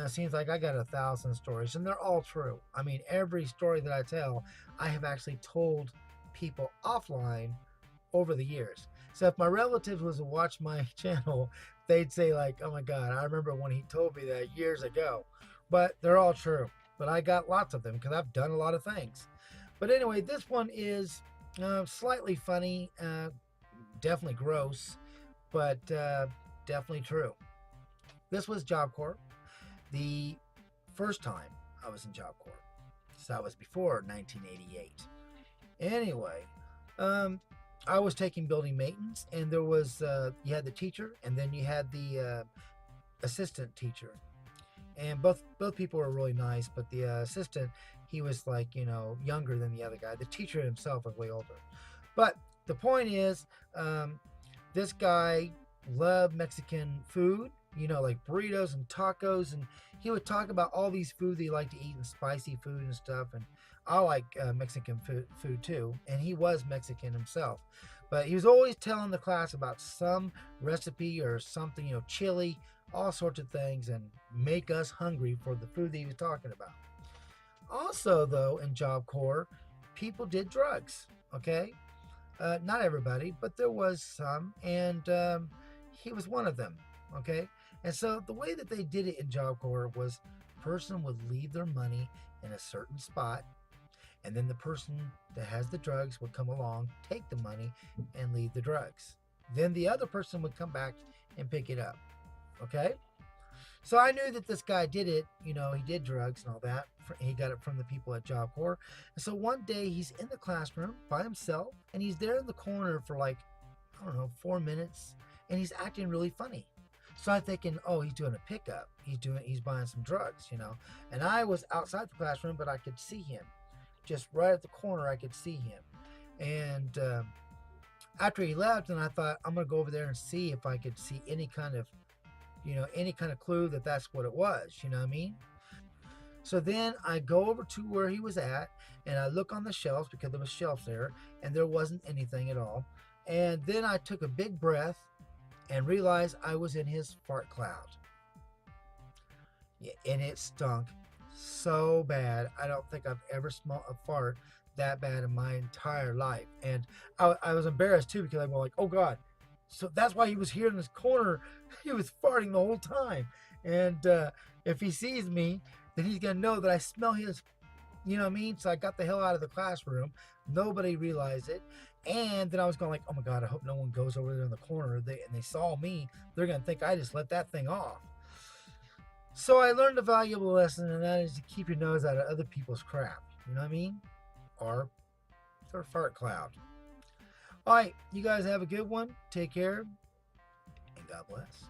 it seems like I got 1,000 stories, and they're all true. I mean, every story that I tell, I have actually told people offline over the years. So if my relatives was to watch my channel, they'd say like, "Oh my God, I remember when he told me that years ago." But they're all true. But I got lots of them because I've done a lot of things. But anyway, this one is slightly funny, definitely gross, but definitely true. This was Job Corps. The first time I was in Job Corps. So that was before 1988. Anyway, um, I was taking building maintenance, and there was you had the teacher, and then you had the assistant teacher, and both people were really nice. But the assistant, he was like younger than the other guy. The teacher himself was way older. But the point is, um, this guy loved Mexican food, like burritos and tacos, and he would talk about all these food that he liked to eat and spicy food and stuff. And I like Mexican food too, and he was Mexican himself. But he was always telling the class about some recipe or something, chili, all sorts of things, and make us hungry for the food that he was talking about. Also, though, in Job Corps, people did drugs, okay? Not everybody, but there was some, and he was one of them. Okay, and so the way that they did it in Job Corps was, person would leave their money in a certain spot, and then the person that has the drugs would come along, take the money, and leave the drugs. Then the other person would come back and pick it up. Okay, so I knew that this guy did it. He did drugs and all that. He got it from the people at Job Corps. And so one day he's in the classroom by himself, and he's there in the corner for like, I don't know, 4 minutes, and he's acting really funny. So I'm thinking, oh, he's doing a pickup. He's buying some drugs. And I was outside the classroom, but I could see him, just right at the corner. I could see him, and after he left, and I thought, I'm gonna go over there and see if I could see any kind of clue that that's what it was. You know what I mean? So then I go over to where he was at, and I look on the shelves because there was shelves there, and there wasn't anything at all. And then I took a big breath and realized I was in his fart cloud. Yeah, and it stunk so bad. I don't think I've ever smelled a fart that bad in my entire life. And I was embarrassed too because I'm like, oh God. So that's why he was here in this corner. He was farting the whole time. And if he sees me, then he's going to know that I smell his, you know what I mean? So I got the hell out of the classroom. Nobody realized it. And then I was going like, oh my God, I hope no one goes over there in the corner. And they saw me. They're going to think I just let that thing off. So I learned a valuable lesson, and that is to keep your nose out of other people's crap. You know what I mean? Or their fart cloud. All right, you guys have a good one. Take care, and God bless.